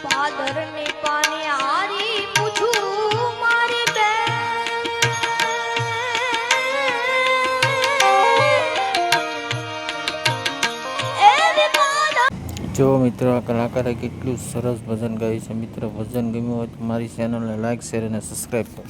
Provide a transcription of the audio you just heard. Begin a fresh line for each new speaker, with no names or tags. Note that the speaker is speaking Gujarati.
પાદરની પાણી હારી પૂછું મારી બેન
જો મિત્રો આ કલાકારે કેટલું સરસ ભજન ગાયું છે. મિત્રો ભજન ગમ્યું હોય તો મારી ચેનલને લાઈક શેર અને સબસ્ક્રાઈબ કરો.